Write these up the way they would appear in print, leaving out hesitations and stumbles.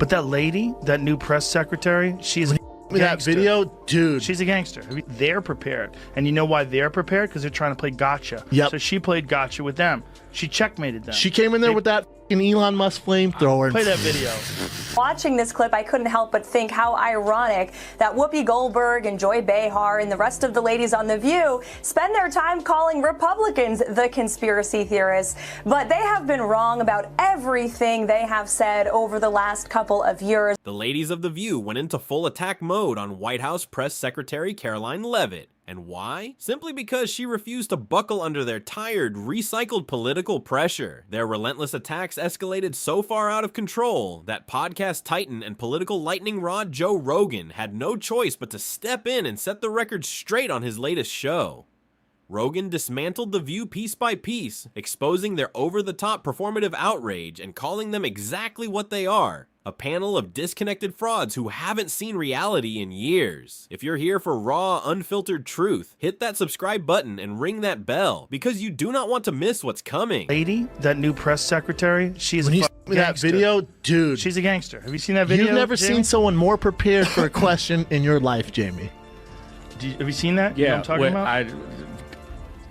But that lady, that new press secretary, she's a that video, dude. She's a gangster. They're prepared. And you know why they're prepared? Because they're trying to play gotcha. Yep. So she played gotcha with them. She checkmated them. She came in there with that Elon Musk flamethrower. Play that video. Watching this clip, I couldn't help but think how ironic that Whoopi Goldberg and Joy Behar and the rest of the ladies on The View spend their time calling Republicans the conspiracy theorists. But they have been wrong about everything they have said over the last couple of years. The ladies of The View went into full attack mode on White House Press Secretary Karoline Leavitt. And why? Simply because she refused to buckle under their tired, recycled political pressure. Their relentless attacks escalated so far out of control that podcast titan and political lightning rod Joe Rogan had no choice but to step in and set the record straight on his latest show. Rogan dismantled The View piece by piece, exposing their over-the-top performative outrage and calling them exactly what they are. A panel of disconnected frauds who haven't seen reality in years. If you're here for raw, unfiltered truth, hit that subscribe button and ring that bell, because you do not want to miss what's coming. Lady, that new press secretary, she's a that gangster. video, dude. She's a gangster. Have you seen that video? You've never Jamie? seen someone more prepared for a question in your life, Jamie. Have you seen that? You know what I'm talking about?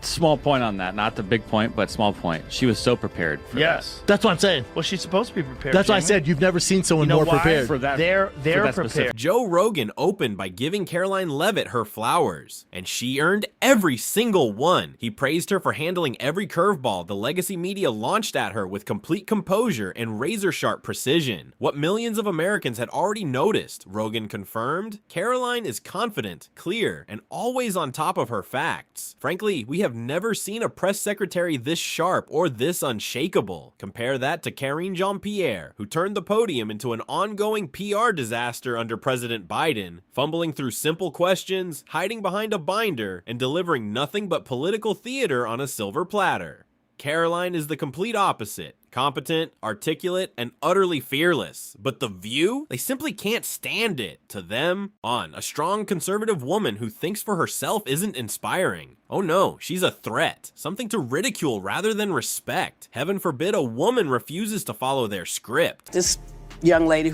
Small point on that, not the big point, but small point. She was so prepared for Yes. That's what I'm saying. Well, she's supposed to be prepared. That's why I Jamie. said you've never seen someone You know more why? prepared. For that. They're for that prepared. specific. Joe Rogan opened by giving Karoline Leavitt her flowers, and she earned every single one. He praised her for handling every curveball the legacy media launched at her with complete composure and razor-sharp precision. What millions of Americans had already noticed, Rogan confirmed, Karoline is confident, clear, and always on top of her facts. Frankly, we have never seen a press secretary this sharp or this unshakable. Compare that to Karine Jean-Pierre, who turned the podium into an ongoing PR disaster under President Biden, fumbling through simple questions, hiding behind a binder, and delivering nothing but political theater on a silver platter. Karoline is the complete opposite. Competent, articulate, and utterly fearless. But The View? They simply can't stand it. To them, a strong conservative woman who thinks for herself isn't inspiring. Oh no, she's a threat. Something to ridicule rather than respect. Heaven forbid a woman refuses to follow their script. This young lady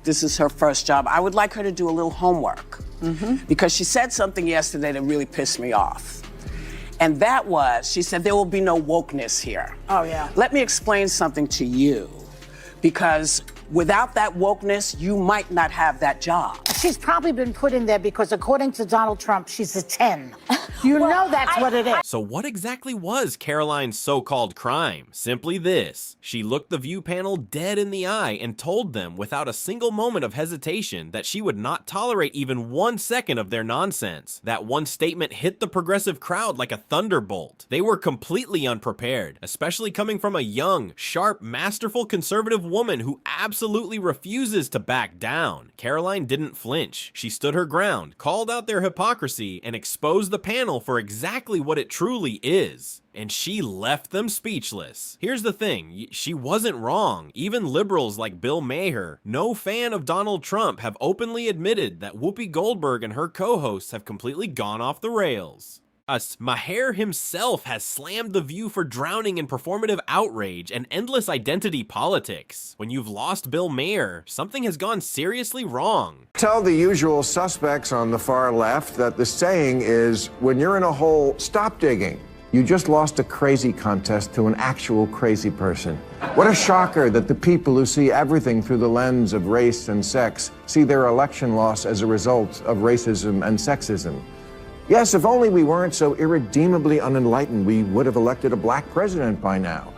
this is her first job, I would like her to do a little homework. Because she said something yesterday that really pissed me off. And that was, she said, there will be no wokeness here. Oh, yeah. Let me explain something to you. Because without that wokeness, you might not have that job. She's probably been put in there because, according to Donald Trump, she's a 10. You know that's what it is. So what exactly was Karoline's so-called crime? Simply this. She looked the View panel dead in the eye and told them without a single moment of hesitation that she would not tolerate even 1 second of their nonsense. That one statement hit the progressive crowd like a thunderbolt. They were completely unprepared, especially coming from a young, sharp, masterful conservative woman who absolutely refuses to back down. Karoline didn't flinch. She stood her ground, called out their hypocrisy, and exposed the panel for exactly what it truly is. And she left them speechless. Here's the thing, she wasn't wrong. Even liberals like Bill Maher, no fan of Donald Trump, have openly admitted that Whoopi Goldberg and her co-hosts have completely gone off the rails. Maher himself has slammed The View for drowning in performative outrage and endless identity politics. When you've lost Bill Maher, something has gone seriously wrong. Tell the usual suspects on the far left that the saying is, when you're in a hole, stop digging. You just lost a crazy contest to an actual crazy person. What a shocker that the people who see everything through the lens of race and sex see their election loss as a result of racism and sexism. Yes, if only we weren't so irredeemably unenlightened, we would have elected a black president by now.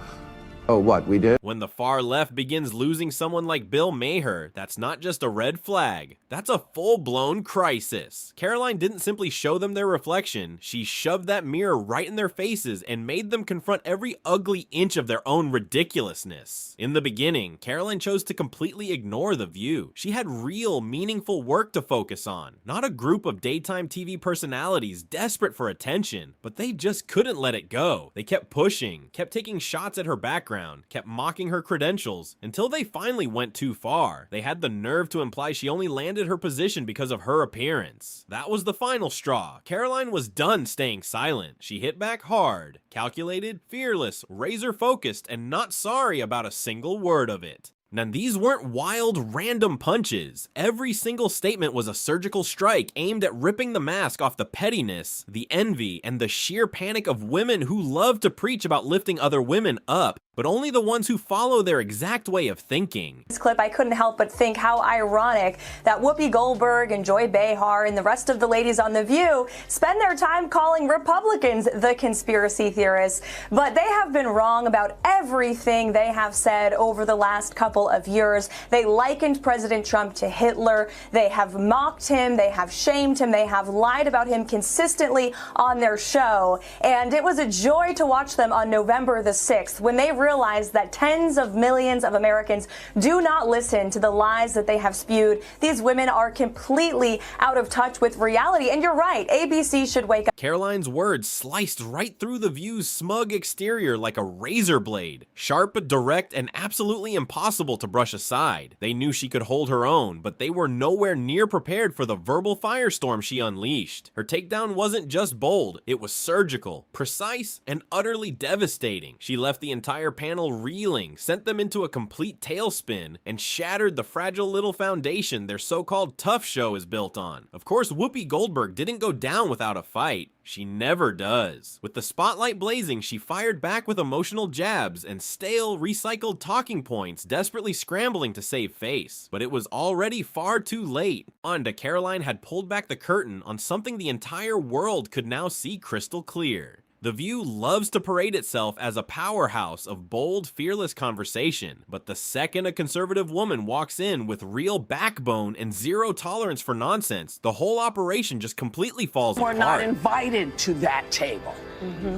Oh, what, we did? When the far left begins losing someone like Bill Maher, that's not just a red flag. That's a full-blown crisis. Karoline didn't simply show them their reflection, she shoved that mirror right in their faces and made them confront every ugly inch of their own ridiculousness. In the beginning, Karoline chose to completely ignore The View. She had real, meaningful work to focus on, not a group of daytime TV personalities desperate for attention, but they just couldn't let it go. They kept pushing, kept taking shots at her background, kept mocking her credentials, until they finally went too far. They had the nerve to imply she only landed her position because of her appearance. That was the final straw. Karoline was done staying silent. She hit back hard, calculated, fearless, razor-focused, and not sorry about a single word of it. Now, these weren't wild, random punches. Every single statement was a surgical strike aimed at ripping the mask off the pettiness, the envy, and the sheer panic of women who love to preach about lifting other women up, but only the ones who follow their exact way of thinking. This clip, I couldn't help but think how ironic that Whoopi Goldberg and Joy Behar and the rest of the ladies on The View spend their time calling Republicans the conspiracy theorists. But they have been wrong about everything they have said over the last couple of years. They likened President Trump to Hitler. They have mocked him. They have shamed him. They have lied about him consistently on their show. And it was a joy to watch them on November the 6th when they realized that tens of millions of Americans do not listen to the lies that they have spewed. These women are completely out of touch with reality. And you're right, ABC should wake up. Karoline's words sliced right through The View's smug exterior like a razor blade. Sharp but direct and absolutely impossible to brush aside. They knew she could hold her own, but they were nowhere near prepared for the verbal firestorm she unleashed. Her takedown wasn't just bold, it was surgical, precise, and utterly devastating. She left the entire panel reeling, sent them into a complete tailspin, and shattered the fragile little foundation their so-called tough show is built on. Of course, Whoopi Goldberg didn't go down without a fight. She never does. With the spotlight blazing, she fired back with emotional jabs and stale, recycled talking points, desperately scrambling to save face. But it was already far too late. Karoline had pulled back the curtain on something the entire world could now see crystal clear. The View loves to parade itself as a powerhouse of bold, fearless conversation, but the second a conservative woman walks in with real backbone and zero tolerance for nonsense, the whole operation just completely falls apart. We're not invited to that table.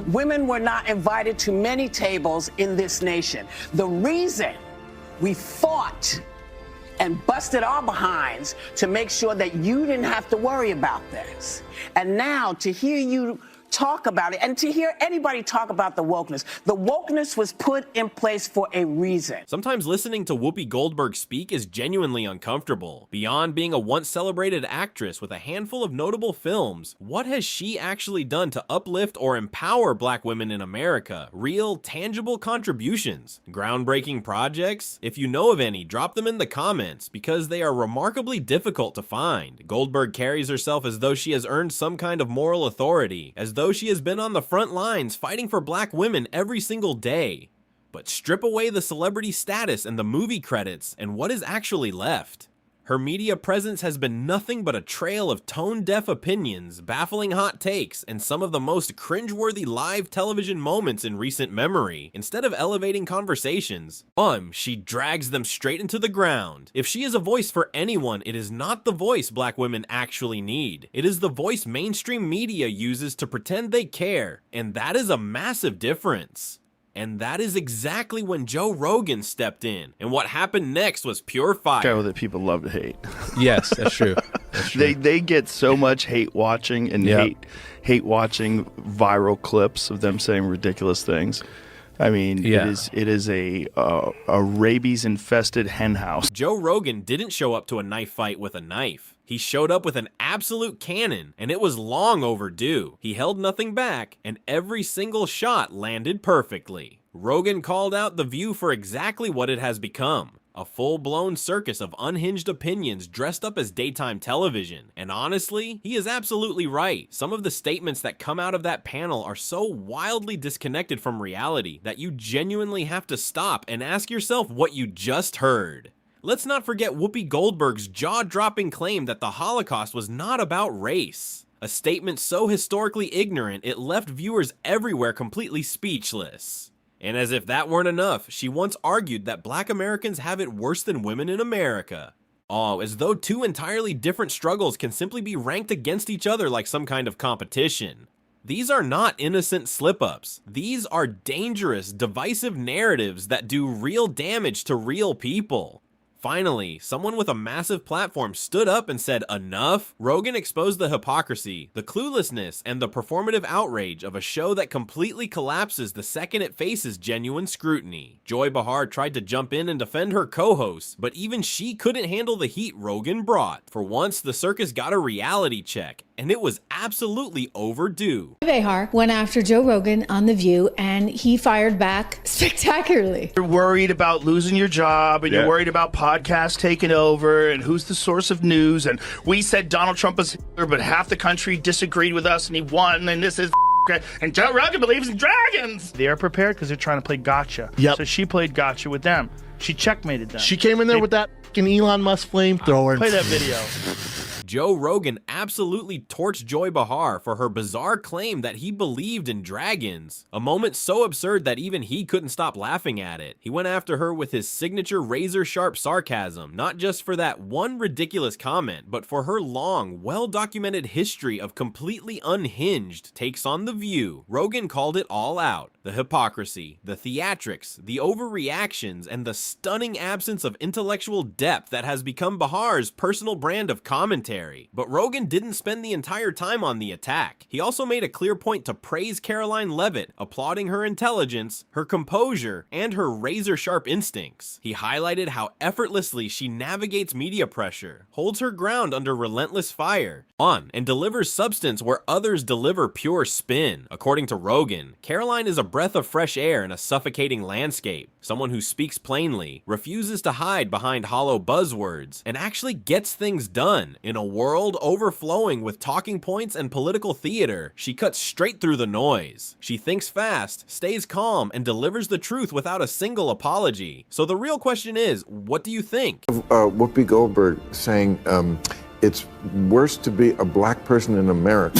Women were not invited to many tables in this nation. The reason we fought and busted our behinds to make sure that you didn't have to worry about this. And now to hear you talk about it and to hear anybody talk about the wokeness was put in place for a reason. Sometimes listening to Whoopi Goldberg speak is genuinely uncomfortable. Beyond being a once celebrated actress with a handful of notable films, what has she actually done to uplift or empower black women in America? Real, tangible contributions? Groundbreaking projects? If you know of any, drop them in the comments, because they are remarkably difficult to find. Goldberg carries herself as though she has earned some kind of moral authority, as though she has been on the front lines fighting for black women every single day. But strip away the celebrity status and the movie credits, and what is actually left? Her media presence has been nothing but a trail of tone-deaf opinions, baffling hot takes, and some of the most cringeworthy live television moments in recent memory. Instead of elevating conversations, she drags them straight into the ground. If she is a voice for anyone, it is not the voice black women actually need. It is the voice mainstream media uses to pretend they care, and that is a massive difference. And that is exactly when Joe Rogan stepped in. And what happened next was pure fire. Show that people love to hate. Yes, that's true. That's true. They get so much hate watching and hate watching viral clips of them saying ridiculous things. I mean, it is a rabies infested hen house. Joe Rogan didn't show up to a knife fight with a knife. He showed up with an absolute cannon, and it was long overdue. He held nothing back, and every single shot landed perfectly. Rogan called out The View for exactly what it has become. A full-blown circus of unhinged opinions dressed up as daytime television. And honestly, he is absolutely right. Some of the statements that come out of that panel are so wildly disconnected from reality that you genuinely have to stop and ask yourself what you just heard. Let's not forget Whoopi Goldberg's jaw-dropping claim that the Holocaust was not about race. A statement so historically ignorant it left viewers everywhere completely speechless. And as if that weren't enough, she once argued that black Americans have it worse than women in America. As though two entirely different struggles can simply be ranked against each other like some kind of competition. These are not innocent slip-ups. These are dangerous, divisive narratives that do real damage to real people. Finally, someone with a massive platform stood up and said, "Enough." Rogan exposed the hypocrisy, the cluelessness, and the performative outrage of a show that completely collapses the second it faces genuine scrutiny. Joy Behar tried to jump in and defend her co-hosts, but even she couldn't handle the heat Rogan brought. For once, the circus got a reality check. and it was absolutely overdue. Behar went after Joe Rogan on The View, and he fired back spectacularly. You're worried about losing your job, and you're worried about podcasts taking over, and who's the source of news, and we said Donald Trump was Hitler, but half the country disagreed with us, and he won, and this is and Joe Rogan believes in dragons. They're prepared because they're trying to play gotcha. Yep. So she played gotcha with them. She checkmated them. She came in there with that Elon Musk flamethrower. Play that video. Joe Rogan absolutely torched Joy Behar for her bizarre claim that he believed in dragons. A moment so absurd that even he couldn't stop laughing at it. He went after her with his signature razor-sharp sarcasm, not just for that one ridiculous comment, but for her long, well-documented history of completely unhinged takes on The View. Rogan called it all out. The hypocrisy, the theatrics, the overreactions, and the stunning absence of intellectual depth that has become Behar's personal brand of commentary. But Rogan didn't spend the entire time on the attack. He also made a clear point to praise Karoline Leavitt, applauding her intelligence, her composure, and her razor-sharp instincts. He highlighted how effortlessly she navigates media pressure, holds her ground under relentless fire, and delivers substance where others deliver pure spin. According to Rogan, Karoline is a breath of fresh air in a suffocating landscape, someone who speaks plainly, refuses to hide behind hollow buzzwords, and actually gets things done. In a world overflowing with talking points and political theater, she cuts straight through the noise. She thinks fast, stays calm, and delivers the truth without a single apology. So the real question is, what do you think? Whoopi Goldberg saying it's worse to be a black person in America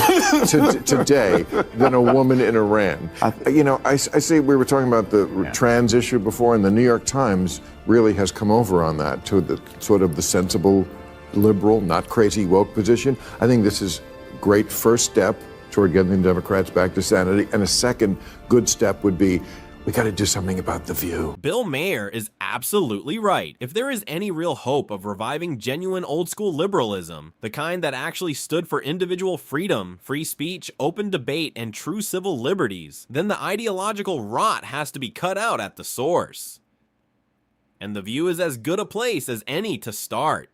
today than a woman in Iran. I say we were talking about the trans issue before, and the New York Times really has come over on that to the sort of the sensible, liberal, not crazy woke position. I think this is a great first step toward getting the Democrats back to sanity, and a second good step would be we got to do something about The View. Bill Mayer is absolutely right. If there is any real hope of reviving genuine old-school liberalism, the kind that actually stood for individual freedom, free speech, open debate, and true civil liberties, then the ideological rot has to be cut out at the source. And The View is as good a place as any to start.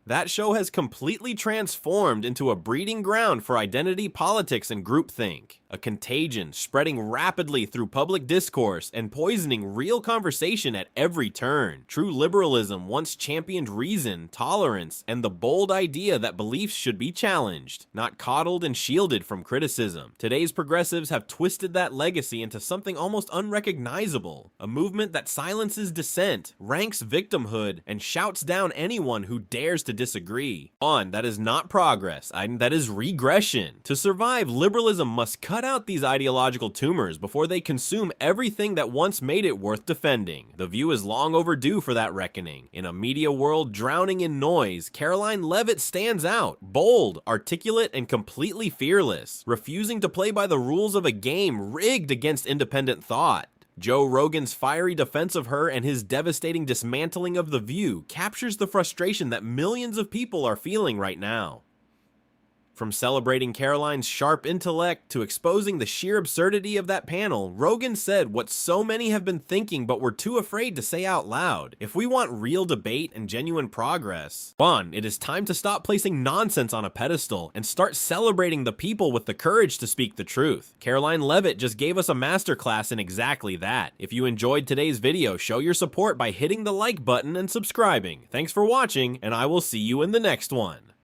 That show has completely transformed into a breeding ground for identity politics and groupthink, a contagion spreading rapidly through public discourse and poisoning real conversation at every turn. True liberalism once championed reason, tolerance, and the bold idea that beliefs should be challenged, not coddled and shielded from criticism. Today's progressives have twisted that legacy into something almost unrecognizable, a movement that silences dissent, ranks victimhood, and shouts down anyone who dares to disagree. That is not progress, that is regression. To survive, liberalism must cut out these ideological tumors before they consume everything that once made it worth defending. The View is long overdue for that reckoning. In a media world drowning in noise, Karoline Leavitt stands out, bold, articulate, and completely fearless, refusing to play by the rules of a game rigged against independent thought. Joe Rogan's fiery defense of her and his devastating dismantling of The View captures the frustration that millions of people are feeling right now. From celebrating Karoline's sharp intellect to exposing the sheer absurdity of that panel, Rogan said what so many have been thinking but were too afraid to say out loud. If we want real debate and genuine progress, it is time to stop placing nonsense on a pedestal and start celebrating the people with the courage to speak the truth. Karoline Leavitt just gave us a masterclass in exactly that. If you enjoyed today's video, show your support by hitting the like button and subscribing. Thanks for watching, and I will see you in the next one.